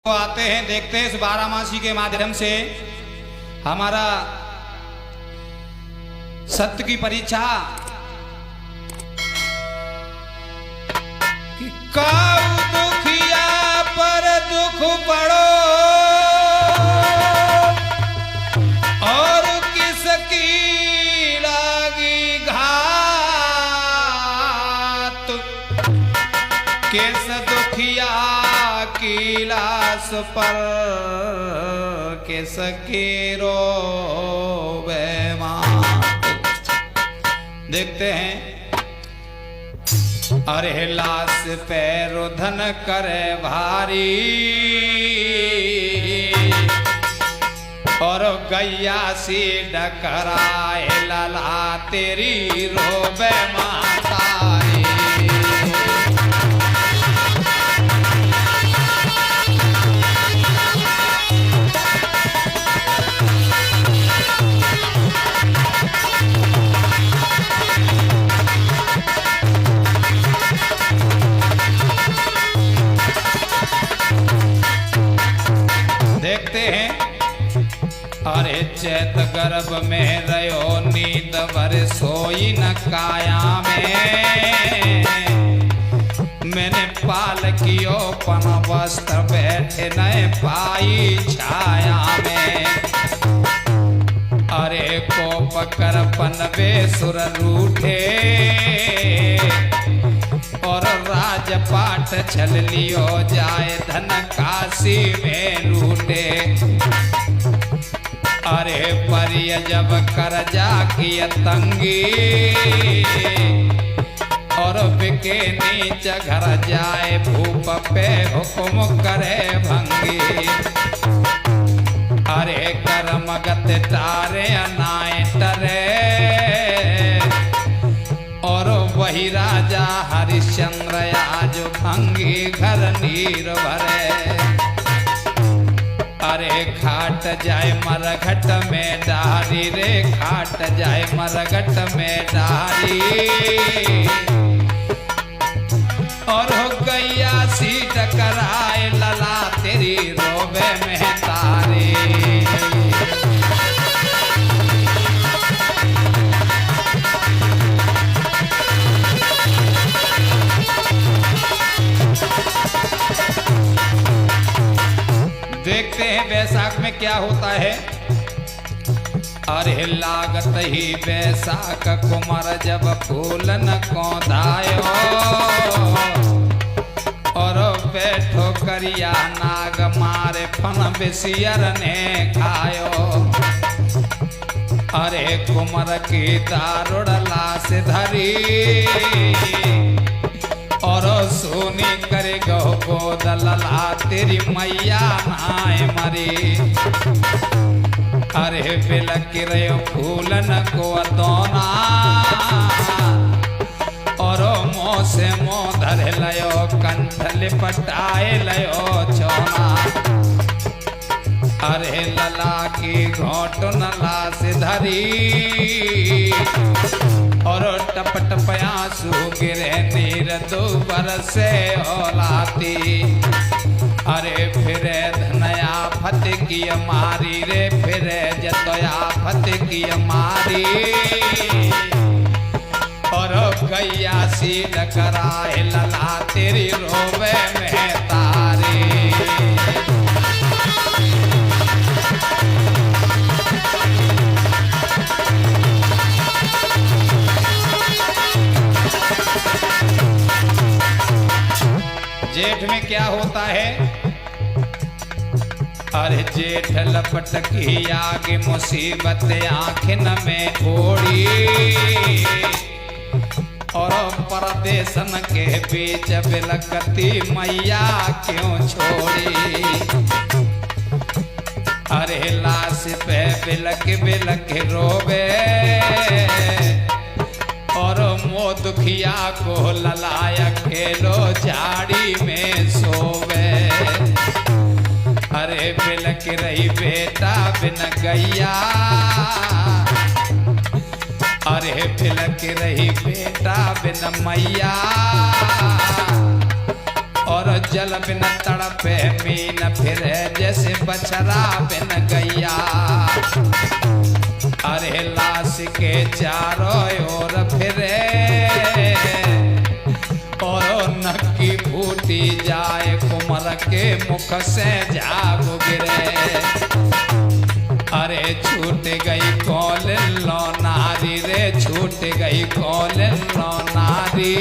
आते हैं, देखते हैं इस बारामासी के माध्यम से हमारा सत्य की परीक्षा कि काऊ दुखिया पर दुख पड़ो और किसकी लागी घात, किस दुखिया की लाश पर किसकी रोवे मात। देखते हैं, अरे लाश पे रुधन करे भारी और गैया सी डकराए लला तेरी रोवे मातारी। देखते हैं, अरे चैत गर्भ में रहो नींद भर सोई न काया में, मैंने पाल कियो पन वस्त्र बैठे न पाई छाया में। अरे कोप कर पन बेसुर रूठे और राजपाट छल लियो जाए धन काशी में लूटे। अरे परिय जब करजा की तंगी और बिके नीच घर जाए भूप पे हुक्म करे भंगी। अरे कर्म गत तारे अनाए टरे और वही राजा हरिश्चंद्र आज भंगी घर नीर भरे। अरे खाट जाए मरघट में डारी रे, खाट जाए मरघट में डारी और हो गैया सी टकराए लला तेरी रोवे में तारी। देखते हैं बैसाख में क्या होता है। अरे लागत ही बैसाख कुमार जब फूलन को धायो और बैठो करिया नाग मारे फन बिसियर ने खायो। अरे कुमार की दारुड़ लाश धरी और सोनी करे गो गोद लला तेरी मैया नाय मरी। अरे बिलक रयो फूलन को दोना और मोह से मोह धर लयो कंठ लिपटाए लयो चौना। अरे लला की घोट नला से धरी और टप टप आंसू गिरे नीर दो बरसे औलाती। अरे फिरे धनया फत की मारी रे, फिरे जतया फत की मारी और गैया सी डकराए लला तेरी रोवे में तारी। जेठ में क्या होता है। अरे जेठ लपट की आगे मुसीबत आँखिन में ओढ़ी और परदेशन के बीच बिलकती मैया क्यों छोड़ी। अरे लाश पे बिलक बिलक रोवे और मो दुखिया को ललाया खेलो झाड़ी में सोवे। अरे बिलक रही बेटा बिन गैया, अरे बिलक रही बेटा बिन मैया और जल बिन तड़पे मीन फिरे जैसे बछड़ा बिन गैया। अरे लाश के चारों ओर फिरे और नक्की फूटी जाए कुमर के मुख से झाग गिरे। अरे छूट गई कौलिन लो नारी रे, छूट गई कौलिन लो नारी।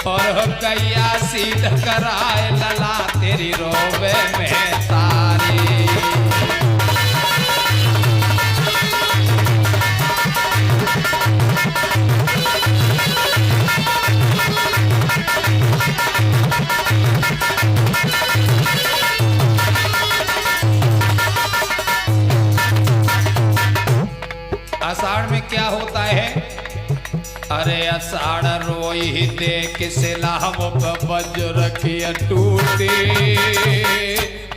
और गैया सीध कराए लला तेरी रोबे में तारी। आषाढ़ में क्या होता है? अरे आषाढ़ रोई देख सिलाव बज्र की टूटी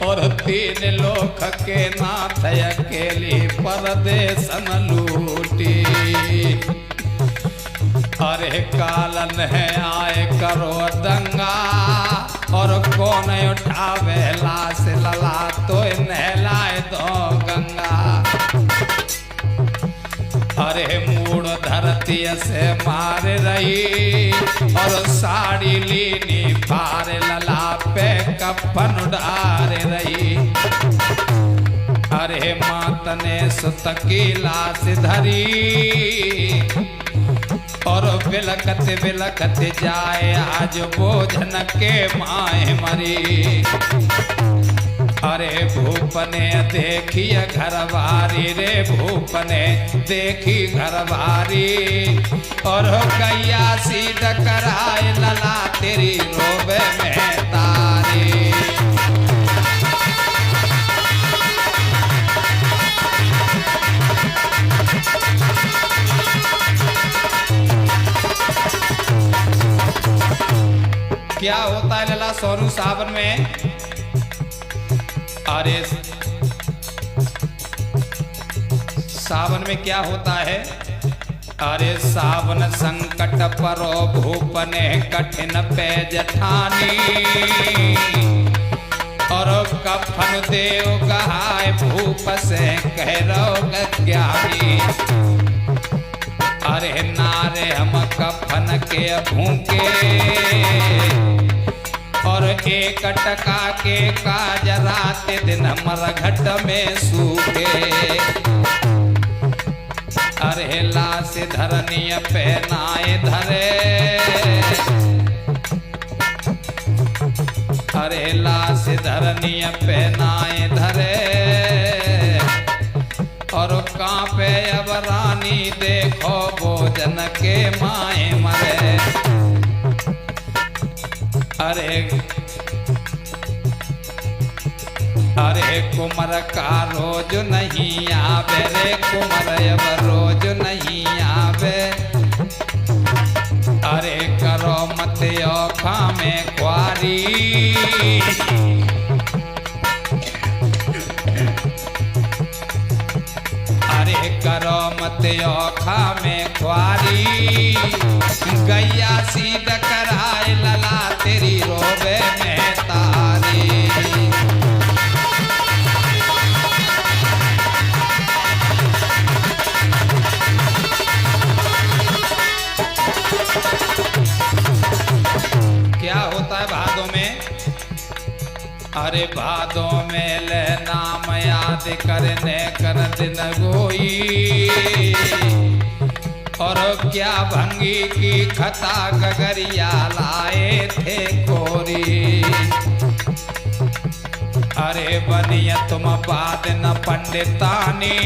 और तीन लोक के नाथ अकेली परदेसन लूटी। अरे कालन है आए करो दंगा और कौन उठावे लाश लला तो नहलाए दो गंगा। अरे मूड धरती से मार रही और साड़ी लीनी पार लला पे कफन डार रही। अरे मात ने सुत की लाश धरी और बिलकत बिलकत जाए आज बोझन के माए मरी। अरे भूपने देखिए घरवारी रे, भूपने देखी घरवारी और गैया सीध कराए लला तेरी रोबे में तारी। क्या होता है लला सोनू सावन में? अरे सावन में क्या होता है? अरे सावन संकट परो भूपने कठिन पे जठानी और कफन देव गहाय भूप से कह रो ज्ञानी। अरे नारे हम कफन के भूखे और एक टका के काज रात दिन मरघट में सूखे। अरे लाश धरनी पे नाए धरे, अरे लाश धरनी पे नाए धरे और कांपे अब रानी देखो भोजन के माए मरे। अरे कुमर का रोज नहीं आवे रे, कुमर अब रोज नहीं आवे। अरे करो मत औखा में क्वारी, अरे करो मत औखा में क्वारी। गैया सीध कराए लला तेरी रोबे में तारी। क्या होता है भादों में? अरे भादों में ले नाम याद करने कर दिन गोई और क्या भंगी की खता गगरिया लाए थे कोरी। अरे बनिया तुम बात न पंडितानी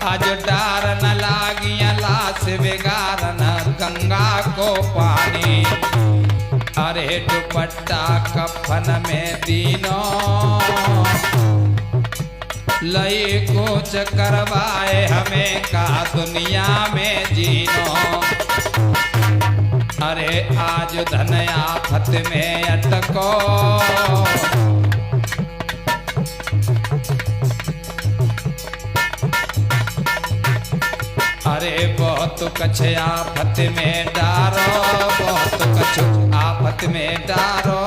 आज डार न लागिया लाश बिगारन गंगा को पानी। अरे दुपट्टा कफन में दीनों लई कोच करवाए हमें का दुनिया में जीनो। अरे आज धन आफत में अटको अरे बहुत कछ आफत में डारो, बहुत कछ आफत में डारो।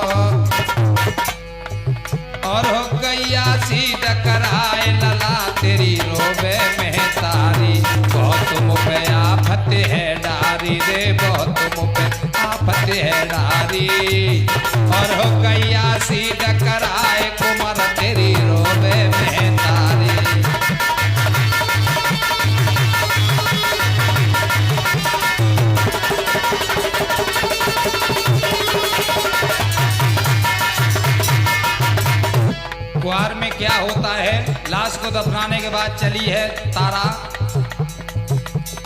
और हो गैया सी डकराए लला तेरी रोबे में तारी, बहुत मुझे आफत है डारी रे, बहुत मुझे आफत है डारी। और हो गैया सी डकराए कुमार तेरी रोबे में तारी। कुआर में क्या होता है, लाश को दफनाने के बाद चली है तारा।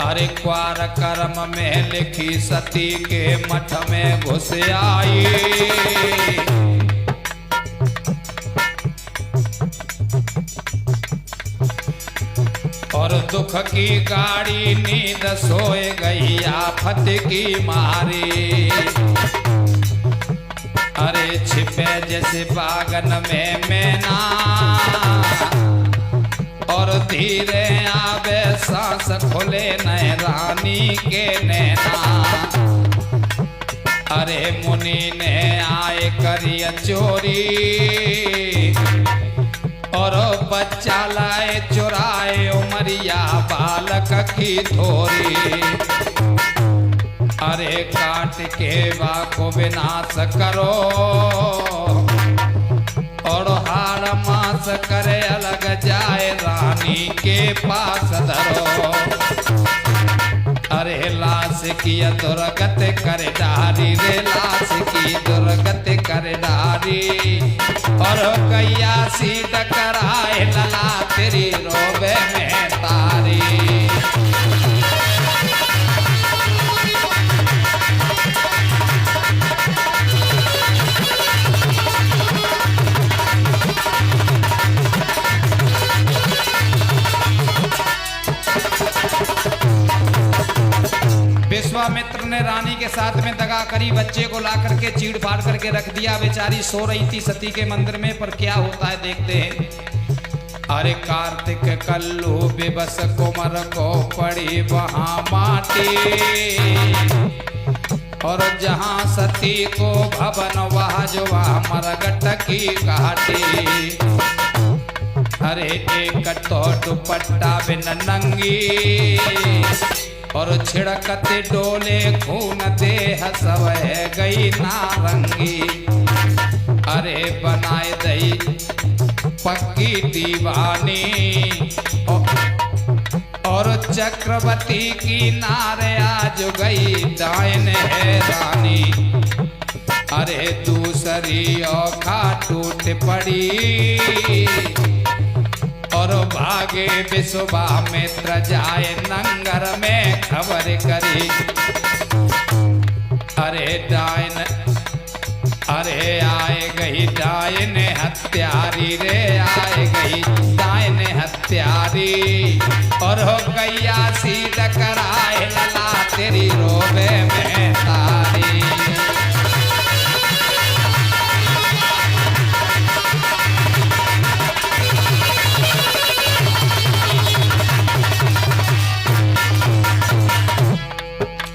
अरे क्वार कर्म में लिखी सती के मठ में घुस आई, और दुख की गाड़ी नींद सोए गई आफत की मारी। अरे छिपे जैसे बागन में मैना, और धीरे आवे सांस खुले नए रानी के नैना। अरे मुनि ने आए करिया चोरी, और बच्चा लाए चुराए उमरिया बालक की थोरी। अरे काट के वाको विनाश करो, और हार मास करे अलग जाए रानी के पास धरो। अरे लाश की दुर्गत कर डारी रे, लाश की दुर्गत कर डारी। और गैया सी डकराए लला तेरी रोबे में तारी। विश्वामित्र ने रानी के साथ में दगा करी, बच्चे को ला करके चीड़ फाड़ करके रख दिया। बेचारी सो रही थी सती के मंदिर में, पर क्या होता है देखते हैं। अरे कार्तिक कल्लू बेबस कुमर को पड़ी वहां माटी, और जहां सती को भवन वह जो वह मरगट की घाटी। अरे एक तो दुपट्टा बिन नंगी, और छिड़कते डोले खून देह सब गई नारंगी। अरे बनाए दई पक्की दीवानी, और चक्रवर्ती की नारे आज गई डायन है रानी। अरे दूसरी औखा टूट पड़ी, और भागे विश्वामित्र जाए नंगर में खबर करी। अरे डायन, अरे आए गई डायन हत्यारी रे, आए गई डायन हत्यारी। और हो गैया सी डकराए लला तेरी रोबे में तारी।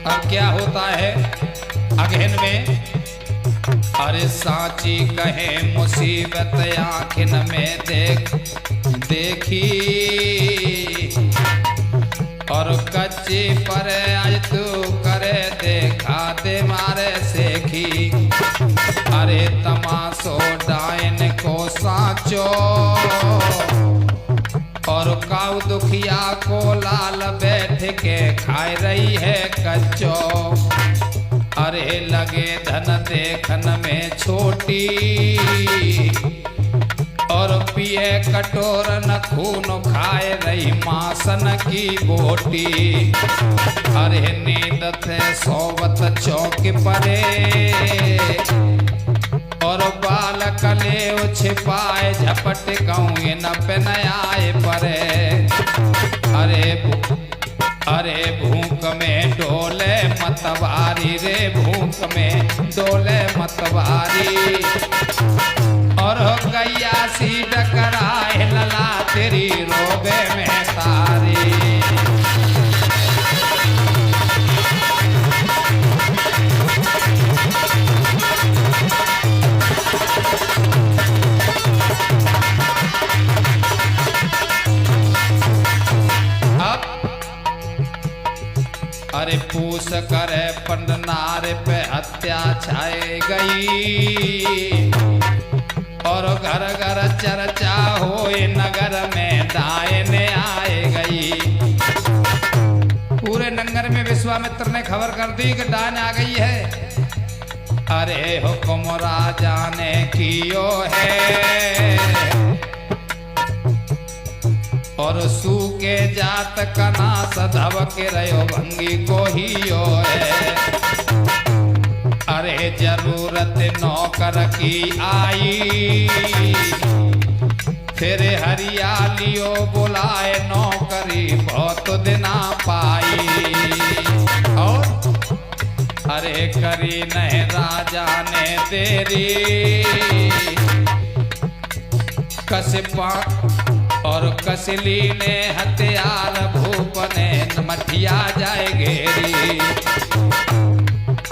अब क्या होता है अगहन में। अरे सांची कहे मुसीबत आँखिन में देखी, और कच्ची पर आज तू करे देखा दे मारे सेखी। अरे तमाशो डायन को साचो, और काऊ दुखिया को लाल बैठ के खाए रही है कच्चो। अरे लगे धन देखन में छोटी, और पिए कटोरन खून खाए रही मासन की बोटी। अरे नींद थे सोवत चौक परे, और बालक ले छिपाए झपट कहूँ न पहनाए परे। अरे भूख में डोले मतवारी रे, भूख में डोले मतवारी। और हो गैया सी डकराए लला तेरी रोबे में तारी। करे पंड नार पे हत्या छाए गई और घर घर चर्चा होए नगर में डायन आए गई। पूरे नगर में विश्वामित्र ने खबर कर दी कि डायन आ गई है। अरे हुक्म राजा ने कियो है और सूके जात कना सधव के रयो भंगी को ही यो है। अरे जरूरत नौकर की आई फिर हरियालियो बुलाए नौकरी बहुत दिना पाई। और अरे करी नहीं राजा ने देरी कसपा और कसली ने हथियार भूप ने मठिया जाए घेरी।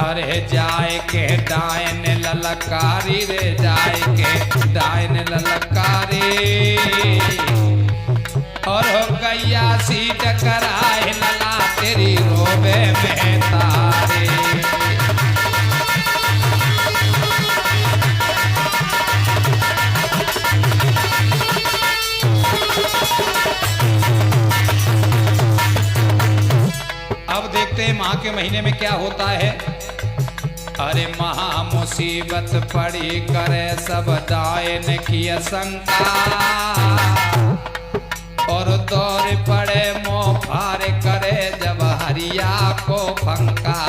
अरे जाए के डायन ललकारी रे जाए के डायन ललकारी और हो गैया सीट कराए लला तेरी रोबे में तारे। अब देखते हैं माह के महीने में क्या होता है। अरे महा मुसीबत पड़ी करे सब डायन की शंका और दौड़ पड़े मोह फार करे जब हरिया को फंका।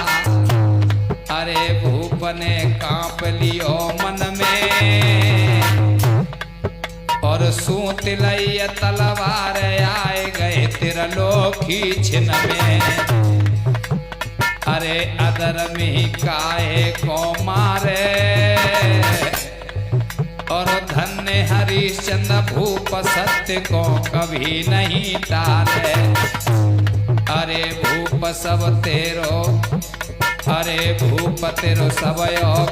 अरे भूप ने कांप लियो मन में और सूत लई तलवार आए गए त्रिलोकी छिन में। अरे अदर में काहे को मारे और धन्य हरिश्चंद्र भूप सत्य को कभी नहीं टाले। अरे भूप सब तेरो अरे भूप तेरो सब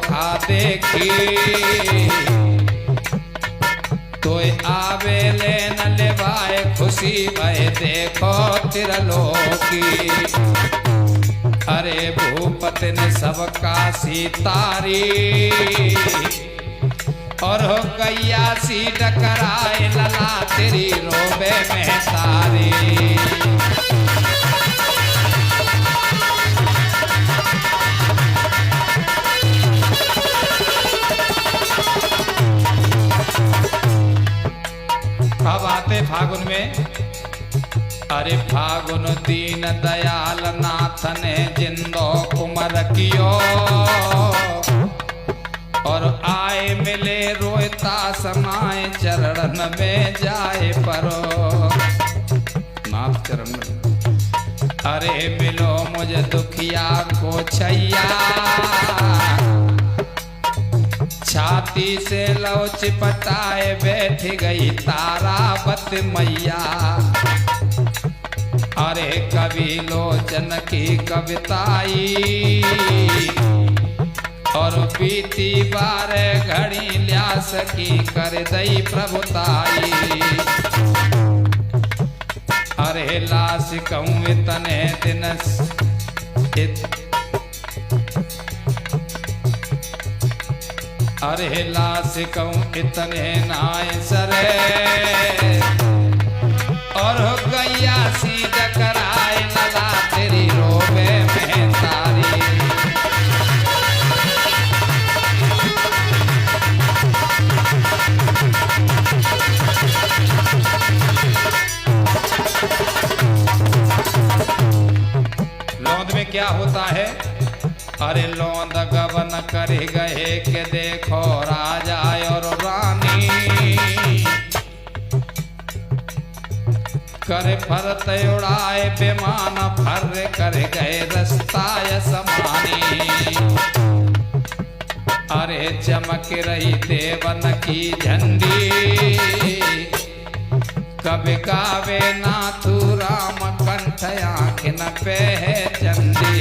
खा देखी तो आवे ले न लेवाए खुशी भय देखो त्रिलोकी। अरे भूपति ने सबका सीतारी और हो गैया सी डकराए लला तेरी रोबे में तारी। अब आते फागुन में। अरे फागुन दीन दयाल नाथ ने जिंदो कुमर कियो और आए मिले रोयता समाए चरण में जाए परो नाथ चरण में। अरे मिलो मुझे दुखिया को छैया छाती से लव चिपटाए बैठ गई तारावत मैया। अरे कवि लोचन की कविताई और बीती बार घड़ी ल्यास की कर दई प्रभुताई। अरे लाश कहूँ इतने दिन अरे लाश कहूँ इतने नाय सरे और हो गैया सी डकराए लला तेरी रोबे में तारी। लौंद में क्या होता है। अरे लौंद गवन कर गए के देखो राजा और रानी करे फरत उड़ाए बेमान फर कर गए रास्ता समानी। अरे चमक रही देवन की झंडी कभी गावे नाथू राम कंठ आँखिन पे है चंदी।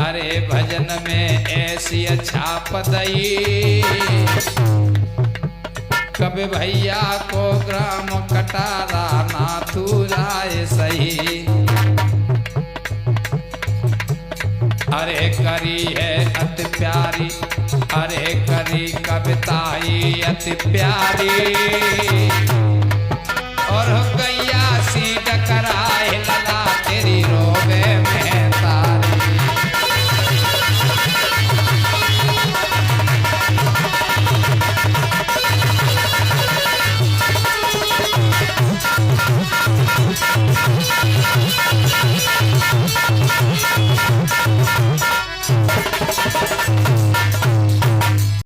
अरे भजन में ऐसी छाप दई कभी भैया को ग्राम कटारा नाथू राय सही। अरे करी है अति प्यारी, अरे करी कविताई अति प्यारी। और गैया सी